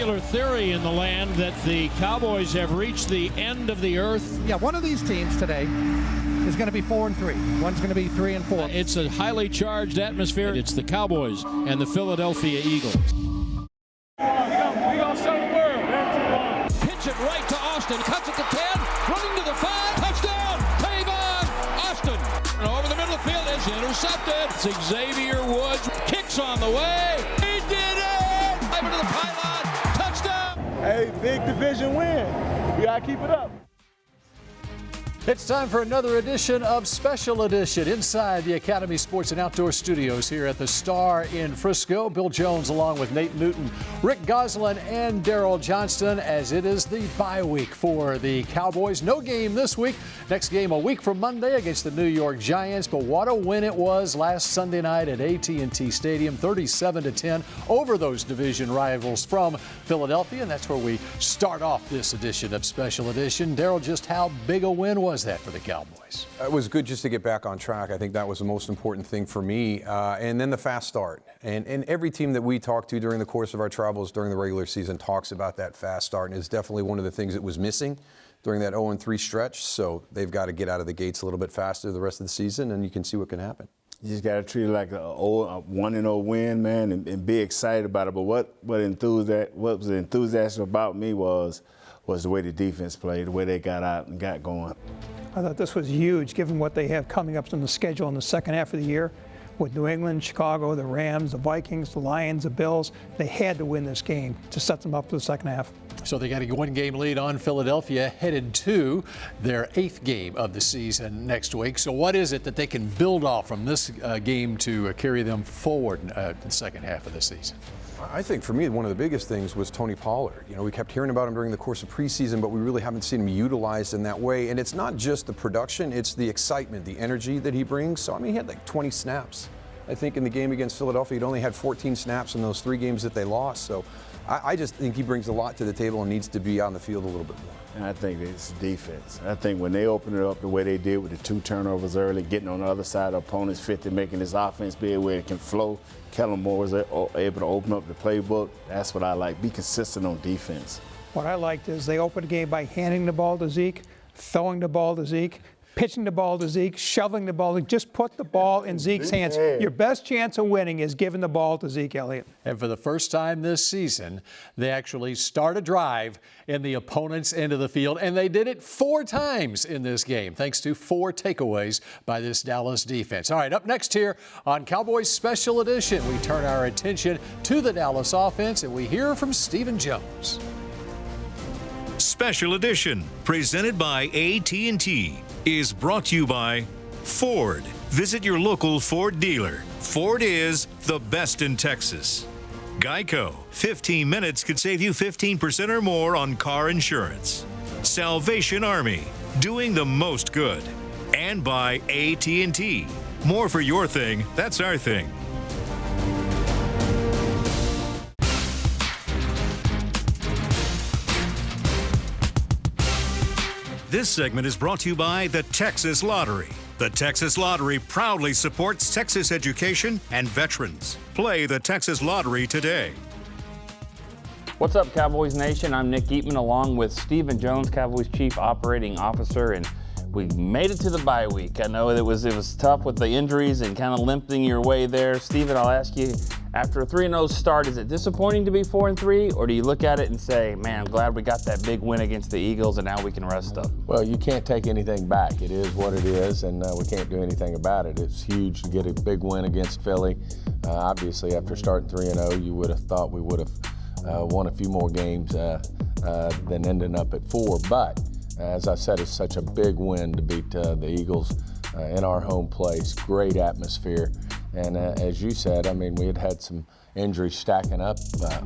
popular theory in the land that the Cowboys have reached the end of the earth. Yeah, one of these teams today is going to be 4-3. One's going to be 3-4. It's a highly charged atmosphere. It's the Cowboys and the Philadelphia Eagles. We gonna show the world. Pitch it right to Austin. Cuts it to 10. Running to the 5. Touchdown. Tavon Austin. And over the middle of the field. It's intercepted. It's Xavier Woods. Kicks on the way. He did it. Over to the pylon. Touchdown. Hey, big division win. We gotta keep it up. It's time for another edition of Special Edition inside the Academy Sports and Outdoor Studios here at the Star in Frisco. Bill Jones along with Nate Newton, Rick Gosselin, and Daryl Johnston as it is the bye week for the Cowboys. No game this week. Next game a week from Monday against the New York Giants. But what a win it was last Sunday night at AT&T Stadium, 37-10 over those division rivals from Philadelphia. And that's where we start off this edition of Special Edition. Daryl, just how big a win was that for the Cowboys? It was good just to get back on track. I think that was the most important thing for me. And then the fast start. And every team that we talked to during the course of our travels during the regular season talks about that fast start. And it's definitely one of the things that was missing during that 0-3 stretch. So they've got to get out of the gates a little bit faster the rest of the season, and you can see what can happen. You just got to treat it like a 1-0 win, man, and be excited about it. But what was enthusiastic about me was the way the defense played, the way they got out and got going. I thought this was huge, given what they have coming up on the schedule in the second half of the year with New England, Chicago, the Rams, the Vikings, the Lions, the Bills. They had to win this game to set them up for the second half. So they got a one-game lead on Philadelphia, headed to their 8th game of the season next week. So what is it that they can build off from this game to carry them forward in the second half of the season? I think for me, one of the biggest things was Tony Pollard. You know, we kept hearing about him during the course of preseason, but we really haven't seen him utilized in that way. And it's not just the production, it's the excitement, the energy that he brings. So, I mean, he had like 20 snaps. I think in the game against Philadelphia, he'd only had 14 snaps in those 3 games that they lost. So I just think he brings a lot to the table and needs to be on the field a little bit more. And I think it's defense. I think when they open it up the way they did with the 2 turnovers early, getting on the other side of opponents' 50, making this offense be where it can flow. Kellen Moore was able to open up the playbook. That's what I like. Be consistent on defense. What I liked is they opened the game by handing the ball to Zeke, throwing the ball to Zeke, pitching the ball to Zeke, shoveling the ball. Just put the ball in Zeke's hands. Your best chance of winning is giving the ball to Zeke Elliott. And for the first time this season, they actually start a drive in the opponent's end of the field, and they did it 4 times in this game, thanks to 4 takeaways by this Dallas defense. All right, up next here on Cowboys Special Edition, we turn our attention to the Dallas offense, and we hear from Stephen Jones. Special Edition, presented by AT&T, is brought to you by Ford. Visit your local Ford dealer. Ford is the best in Texas. Geico, 15 minutes could save you 15% or more on car insurance. Salvation Army, doing the most good. And by AT&T. More for your thing, that's our thing. This segment is brought to you by the Texas Lottery. The Texas Lottery proudly supports Texas education and veterans. Play the Texas Lottery today. What's up, Cowboys Nation? I'm Nick Eatman along with Stephen Jones, Cowboys Chief Operating Officer, and we made it to the bye week. I know it was tough with the injuries and kind of limping your way there. Stephen, I'll ask you, after a 3-0 start, is it disappointing to be 4-3, or do you look at it and say, man, I'm glad we got that big win against the Eagles and now we can rest up? Well, you can't take anything back. It is what it is, and we can't do anything about it. It's huge to get a big win against Philly. Obviously, after starting 3-0, you would have thought we would have won a few more games than ending up at 4. But as I said, it's such a big win to beat the Eagles in our home place. Great atmosphere. And as you said, I mean, we had some injuries stacking up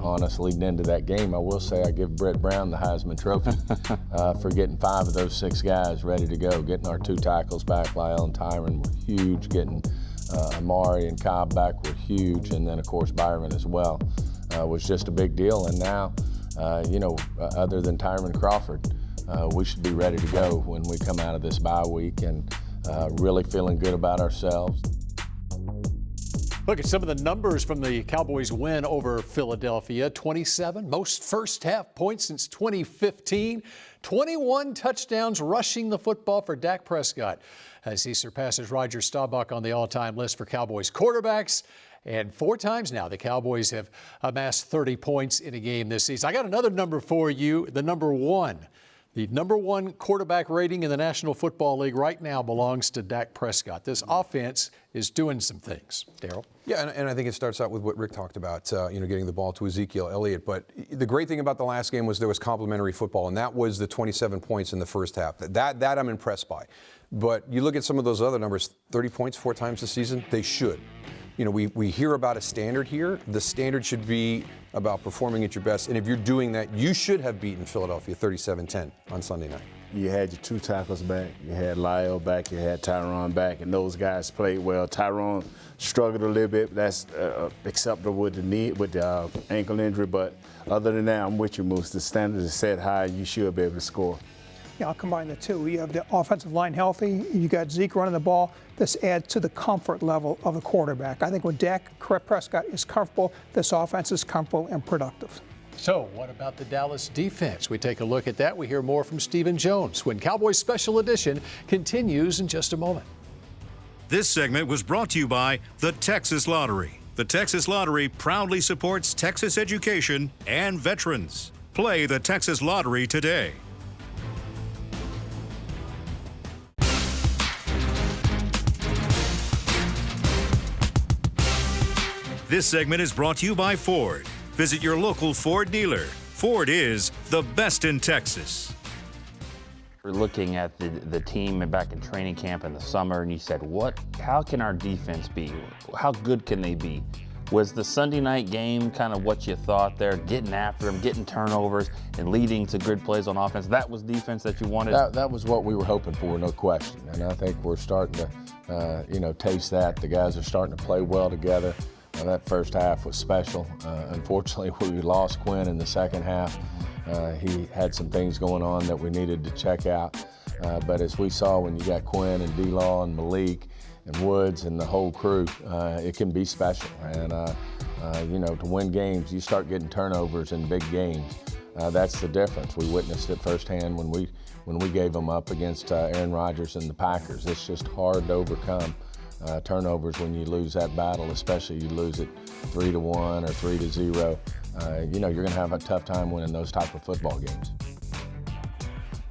on us leading into that game. I will say I give Brett Brown the Heisman Trophy for getting 5 of those 6 guys ready to go. Getting our 2 tackles back, Lyle and Tyron, were huge. Getting Amari and Cobb back were huge. And then, of course, Byron as well was just a big deal. And now, other than Tyron Crawford, we should be ready to go when we come out of this bye week and really feeling good about ourselves. Look at some of the numbers from the Cowboys' win over Philadelphia. 27, most first-half points since 2015. 21 touchdowns rushing the football for Dak Prescott as he surpasses Roger Staubach on the all-time list for Cowboys quarterbacks. And 4 times now, the Cowboys have amassed 30 points in a game this season. I got another number for you, the number 1. The number 1 quarterback rating in the National Football League right now belongs to Dak Prescott. This offense is doing some things. Daryl? Yeah, and I think it starts out with what Rick talked about, getting the ball to Ezekiel Elliott. But the great thing about the last game was there was complimentary football, and that was the 27 points in the first half. That I'm impressed by. But you look at some of those other numbers, 30 points 4 times this season, they should. We hear about a standard here. The standard should be about performing at your best. And if you're doing that, you should have beaten Philadelphia 37-10 on Sunday night. You had your 2 tackles back. You had Lyle back. You had Tyron back. And those guys played well. Tyron struggled a little bit. That's acceptable with the knee, with the ankle injury. But other than that, I'm with you, Moose. The standard is set high. You should be able to score. Yeah, I'll combine the two. You have the offensive line healthy. You got Zeke running the ball. This adds to the comfort level of the quarterback. I think when Dak Prescott is comfortable, this offense is comfortable and productive. So what about the Dallas defense? We take a look at that. We hear more from Stephen Jones when Cowboys Special Edition continues in just a moment. This segment was brought to you by the Texas Lottery. The Texas Lottery proudly supports Texas education and veterans. Play the Texas Lottery today. This segment is brought to you by Ford. Visit your local Ford dealer. Ford is the best in Texas. We're looking at the team back in training camp in the summer, and you said, how can our defense be? How good can they be? Was the Sunday night game kind of what you thought there, getting after them, getting turnovers, and leading to good plays on offense? That was defense that you wanted? That was what we were hoping for, no question. And I think we're starting to, taste that. The guys are starting to play well together. That first half was special. Unfortunately, we lost Quinn in the second half. He had some things going on that we needed to check out. But as we saw, when you got Quinn and D-Law and Malik and Woods and the whole crew, it can be special. And, to win games, you start getting turnovers in big games. That's the difference. We witnessed it firsthand when we gave them up against Aaron Rodgers and the Packers. It's just hard to overcome turnovers when you lose that battle, especially you lose it 3-1 or 3-0. You're going to have a tough time winning those type of football games.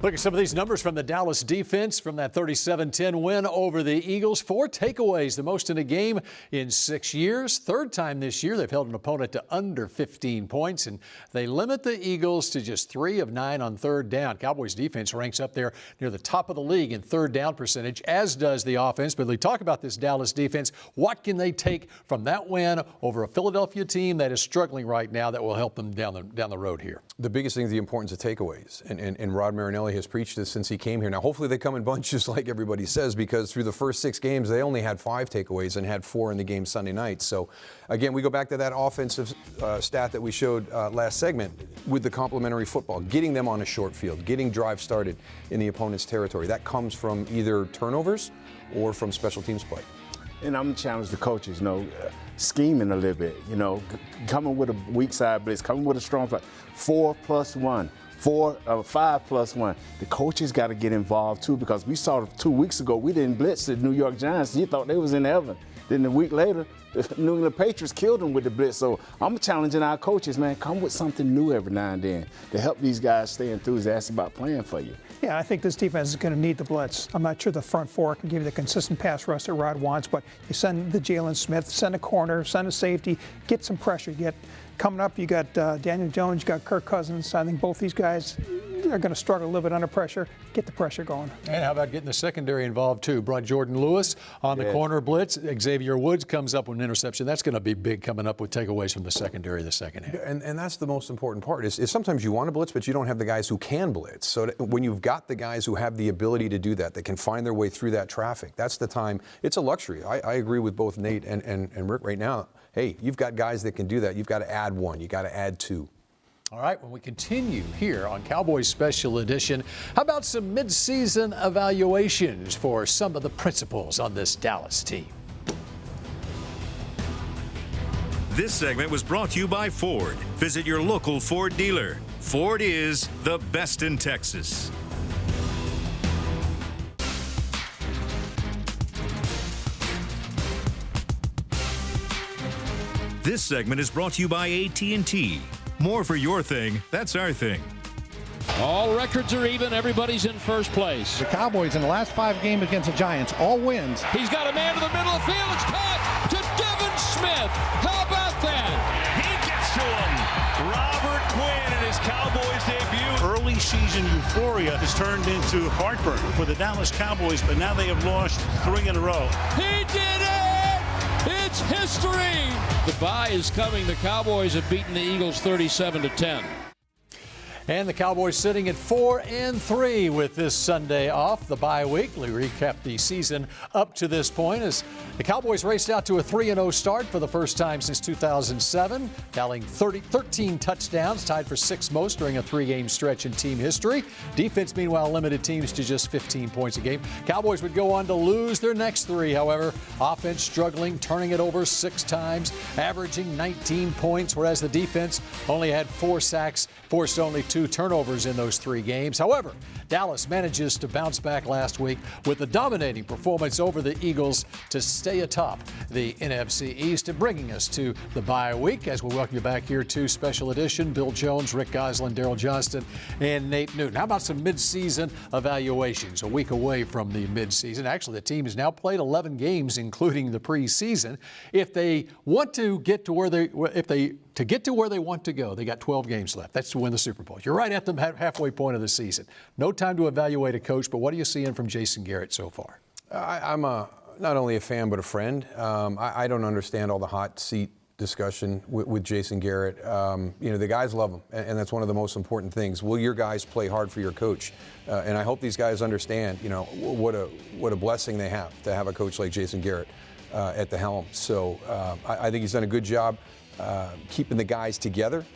Look at some of these numbers from the Dallas defense from that 37-10 win over the Eagles. 4 takeaways, the most in a game in 6 years. Third time this year they've held an opponent to under 15 points, and they limit the Eagles to just 3 of 9 on third down. Cowboys defense ranks up there near the top of the league in third down percentage, as does the offense. But we talk about this Dallas defense. What can they take from that win over a Philadelphia team that is struggling right now that will help them down the road here? The biggest thing is the importance of takeaways, and Rod Marinelli has preached this since he came here. Now, hopefully they come in bunches like everybody says, because through the first 6 games, they only had 5 takeaways and had 4 in the game Sunday night. So, again, we go back to that offensive stat that we showed last segment with the complementary football, getting them on a short field, getting drives started in the opponent's territory. That comes from either turnovers or from special teams play. And I'm going to challenge the coaches, scheming a little bit, coming with a weak side blitz, coming with a strong play. 4+1, 5+1. The coaches got to get involved too, because we saw 2 weeks ago we didn't blitz the New York Giants. You thought they was in heaven. Then a week later, the New England Patriots killed them with the blitz. So I'm challenging our coaches, man, come with something new every now and then to help these guys stay enthusiastic about playing for you. Yeah, I think this defense is going to need the blitz. I'm not sure the front 4 can give you the consistent pass rush that Rod wants, but you send the Jalen Smith, send a corner, send a safety, get some pressure. Coming up, you got Daniel Jones, you got Kirk Cousins. I think both these guys are going to struggle a little bit under pressure. Get the pressure going. And how about getting the secondary involved too? Brought Jordan Lewis on the corner blitz. Xavier Woods comes up with an interception. That's going to be big coming up with takeaways from the secondary in the second half. And that's the most important part is sometimes you want to blitz, but you don't have the guys who can blitz. So when you've got the guys who have the ability to do that can find their way through that traffic, that's the time. It's a luxury. I agree with both Nate and Rick right now. Hey, you've got guys that can do that. You've got to add 1. You got to add 2. All right, when we continue here on Cowboys Special Edition, how about some mid-season evaluations for some of the principals on this Dallas team? This segment was brought to you by Ford. Visit your local Ford dealer. Ford is the best in Texas. This segment is brought to you by AT&T. More for your thing, that's our thing. All records are even. Everybody's in first place. The Cowboys in the last 5 games against the Giants, all wins. He's got a man to the middle of the field. It's caught to Devin Smith. How about that? He gets to him. Robert Quinn in his Cowboys debut. Early season euphoria has turned into heartburn for the Dallas Cowboys, but now they have lost 3 in a row. He did it! It's history! The bye is coming. The Cowboys have beaten the Eagles 37-10. And the Cowboys sitting at 4-3 with this Sunday off, the bye week. We recap the season up to this point as the Cowboys raced out to a 3-0 start for the first time since 2007, tallying 13 touchdowns, tied for 6th most during a 3-game stretch in team history. Defense, meanwhile, limited teams to just 15 points a game. Cowboys would go on to lose their next 3, however. Offense struggling, turning it over 6 times, averaging 19 points, whereas the defense only had 4 sacks, forced only 2 turnovers in those 3 games. However, Dallas manages to bounce back last week with a dominating performance over the Eagles to stay atop the NFC East, and bringing us to the bye week as we welcome you back here to Special Edition. Bill Jones, Rick Gosselin, Daryl Johnston, and Nate Newton. How about some midseason evaluations? A week away from the midseason. Actually, the team has now played 11 games, including the preseason. If they want to get to where they want to go, they got 12 games left. That's to win the Super Bowl. You're right at the halfway point of the season. No time to evaluate a coach, but what are you seeing from Jason Garrett so far? I'm not only a fan, but a friend. I don't understand all the hot seat discussion with Jason Garrett. The guys love him, and that's one of the most important things. Will your guys play hard for your coach? And I hope these guys understand, what a blessing they have to have a coach like Jason Garrett at the helm. So I think he's done a good job keeping the guys together.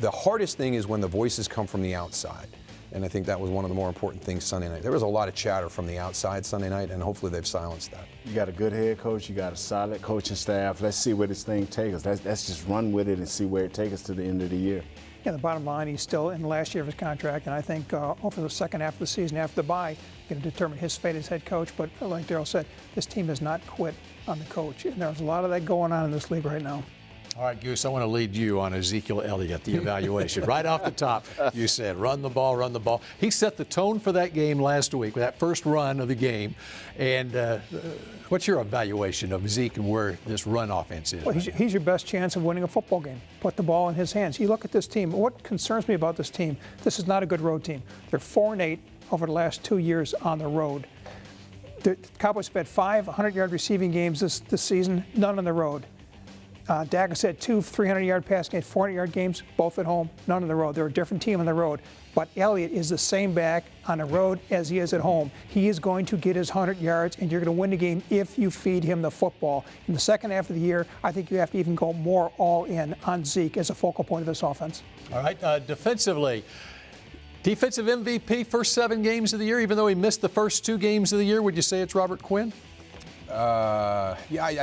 The hardest thing is when the voices come from the outside. And I think that was one of the more important things Sunday night. There was a lot of chatter from the outside Sunday night, and hopefully they've silenced that. You got a good head coach. You got a solid coaching staff. Let's see where this thing takes us. Let's just run with it and see where it takes us to the end of the year. Yeah, the bottom line, he's still in the last year of his contract, and I think over the second half of the season after the bye, going to determine his fate as head coach. But like Daryl said, this team has not quit on the coach, and there's a lot of that going on in this league right now. All right, Goose, I want to lead you on Ezekiel Elliott, the evaluation. Right off the top, you said, run the ball, run the ball. He set the tone for that game last week with that first run of the game. And what's your evaluation of Zeke and where this run offense is? Well, he's your best chance of winning a football game. Put the ball in his hands. You look at this team. What concerns me about this team, this is not a good road team. They're 4-8 over the last 2 years on the road. The Cowboys have had 5 100-yard receiving games this season, none on the road. Dak has had 2 300-yard pass games, 400-yard games, both at home, none on the road. They're a different team on the road. But Elliott is the same back on the road as he is at home. He is going to get his 100 yards, and you're going to win the game if you feed him the football. In the second half of the year, I think you have to even go more all in on Zeke as a focal point of this offense. All right, defensively. Defensive MVP first 7 games of the year, even though he missed the first 2 games of the year, would you say it's Robert Quinn? I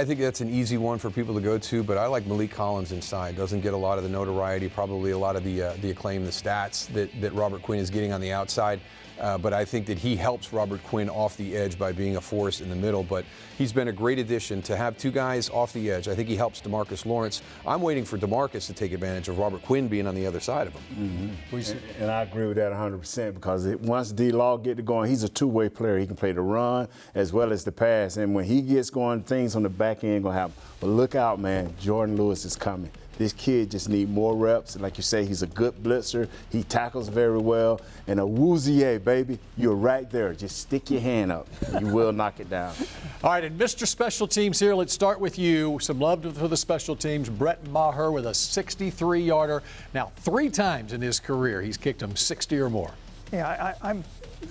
think that's an easy one for people to go to, but I like Malik Collins inside. Doesn't get a lot of the notoriety, probably a lot of the acclaim, the stats that Robert Quinn is getting on the outside. But I think that he helps Robert Quinn off the edge by being a force in the middle. But he's been a great addition to have 2 guys off the edge. I think he helps DeMarcus Lawrence. I'm waiting for DeMarcus to take advantage of Robert Quinn being on the other side of him. Mm-hmm. And I agree with that 100% because once D-Law gets going, he's a two-way player. He can play the run as well as the pass. And when he gets going, things on the back end going to happen. But look out, man. Jordan Lewis is coming. This kid just needs more reps. Like you say, he's a good blitzer. He tackles very well. And a Woozier, baby, you're right there. Just stick your hand up. You will knock it down. All right, and Mr. Special Teams here, let's start with you. Some love for the special teams. Brett Maher with a 63-yarder. Now, 3 times in his career, he's kicked them 60 or more. Yeah,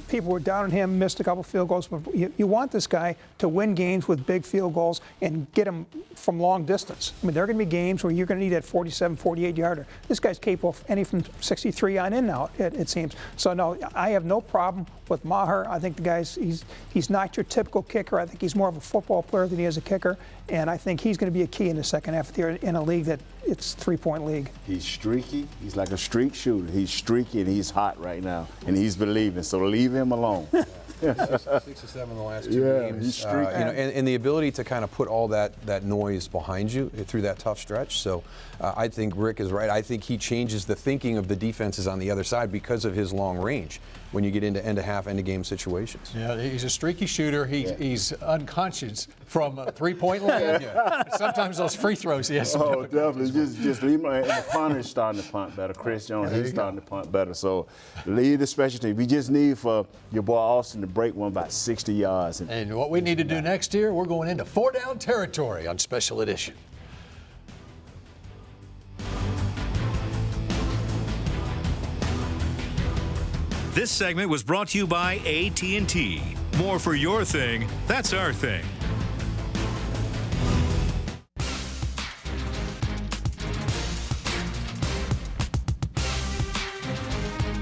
people were down on him, missed a couple field goals. But you want this guy to win games with big field goals and get them from long distance. I mean, there are going to be games where you're going to need that 47, 48-yarder. This guy's capable of any from 63 on in now, it seems. So, no, I have no problem with Maher. I think the guy's he's not your typical kicker. I think he's more of a football player than he is a kicker. And I think he's going to be a key in the second half of the year in a league that it's three-point league. He's streaky. He's like a streak shooter. He's streaky and he's hot right now. And he's believing. So leave him alone. 6 or 7 in the last 2 games. He's streaky. And the ability to kind of put all that noise behind you through that tough stretch. So I think Rick is right. I think he changes the thinking of the defenses on the other side because of his long range when you get into end-of-half, end-of-game situations. Yeah, he's a streaky shooter. He's unconscious from three-point land. Sometimes those free throws he has. Oh, definitely. Just leave him. And the punter's starting to punt better. Chris Jones, he's starting to punt better. So lead the special team. We just need for your boy Austin to break one about 60 yards. And what we need to do next year, we're going into 4-down territory on Special Edition. This segment was brought to you by AT&T. More for your thing, that's our thing.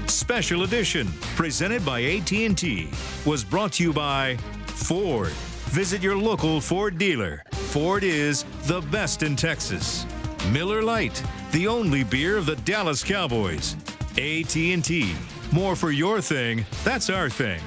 Special Edition, presented by AT&T, was brought to you by Ford. Visit your local Ford dealer. Ford is the best in Texas. Miller Lite, the only beer of the Dallas Cowboys. AT&T. More for your thing, that's our thing.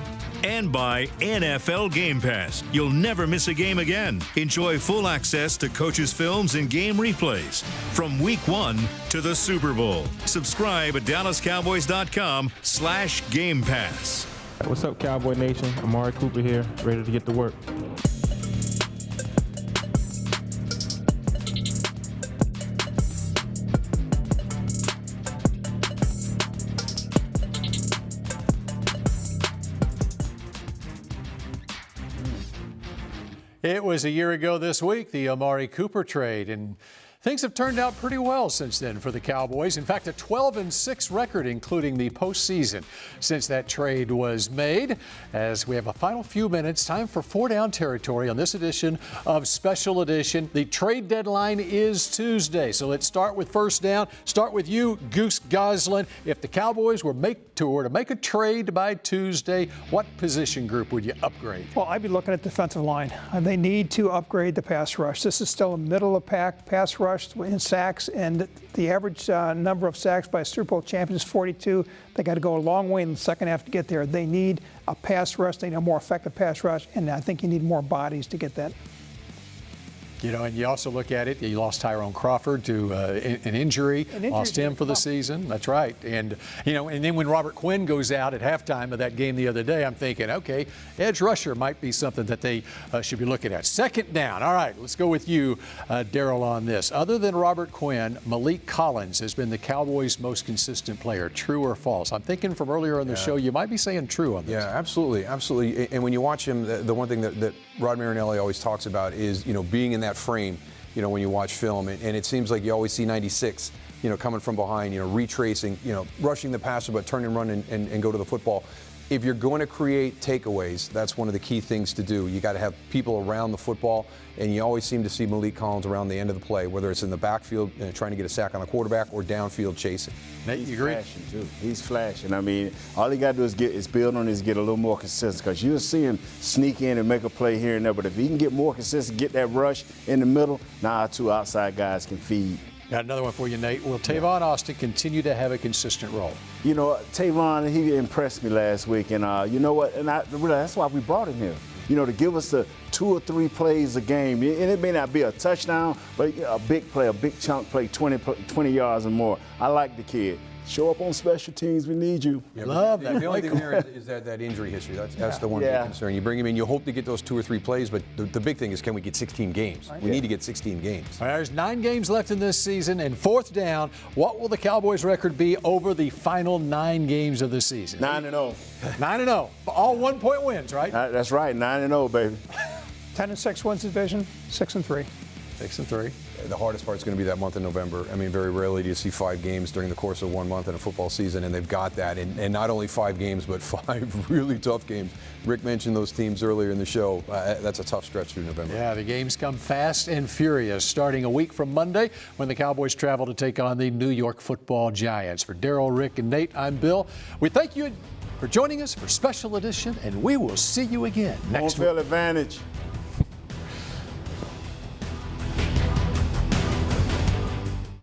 And by NFL Game Pass. You'll never miss a game again. Enjoy full access to coaches' films and game replays from Week 1 to the Super Bowl. Subscribe at DallasCowboys.com/Game Pass. What's up, Cowboy Nation? Amari Cooper here, ready to get to work. It was a year ago this week, the Amari Cooper trade, and things have turned out pretty well since then for the Cowboys. In fact, a 12-6 record, including the postseason, since that trade was made. As we have a final few minutes, time for 4-down territory on this edition of Special Edition. The trade deadline is Tuesday, so let's start with first down. Start with you, Goose Gosselin. If the Cowboys were to make a trade by Tuesday, what position group would you upgrade? Well, I'd be looking at defensive line. They need to upgrade the pass rush. This is still a middle-of-pack pass rush in sacks, and the average number of sacks by a Super Bowl champion is 42. They got to go a long way in the second half to get there. They need a pass rush. They need a more effective pass rush, and I think you need more bodies to get that. You know, and you also look at it, you lost Tyrone Crawford to an injury, lost him for the season. That's right. And, you know, and then when Robert Quinn goes out at halftime of that game the other day, I'm thinking, okay, edge rusher might be something that they should be looking at. Second down. All right, let's go with you, Daryl, on this. Other than Robert Quinn, Malik Collins has been the Cowboys' most consistent player. True or false? I'm thinking from earlier in the show, you might be saying true on this. Yeah, absolutely, absolutely. And when you watch him, the one thing that Rod Marinelli always talks about is, you know, being in that frame, you know, when you watch film, and it seems like you always see 96, you know, coming from behind, you know, retracing, you know, rushing the passer, but turn and run and go to the football. If you're going to create takeaways, that's one of the key things to do. You got to have people around the football, and you always seem to see Malik Collins around the end of the play, whether it's in the backfield trying to get a sack on a quarterback or downfield chasing. Nate, you agree? Flashing too. He's flashing. I mean, all he got to do is build on get a little more consistent, because you'll see him sneak in and make a play here and there. But if he can get more consistent, get that rush in the middle, now our two outside guys can feed. Got another one for you, Nate. Will Tavon Austin continue to have a consistent role? You know, Tavon, he impressed me last week, and you know what? And that's why we brought him here. You know, to give us the 2 or 3 plays a game. And it may not be a touchdown, but a big play, a big chunk play, 20 yards or more. I like the kid. Show up on special teams. We need you. Yeah, love that. The only thing there is that injury history. That's the one big concern. You bring him in, you hope to get those 2 or 3 plays, but the big thing is, can we get 16 gagames? We need to get 16 games. All right, there's 9 games left in this season, and fourth down, what will the Cowboys' record be over the final 9 games of the season? 9-0. 9-0. All 1-point wins, right? That's right. 9-0, baby. 10-6 wins the division. 6-3. 6-3. The hardest part is going to be that month in November. I mean, very rarely do you see 5 games during the course of 1 month in a football season, and they've got that. And not only 5 games, but 5 really tough games. Rick mentioned those teams earlier in the show. That's a tough stretch through November. Yeah, the games come fast and furious, starting a week from Monday when the Cowboys travel to take on the New York Football Giants. For Daryl, Rick, and Nate, I'm Bill. We thank you for joining us for Special Edition, and we will see you again next week. Home field advantage.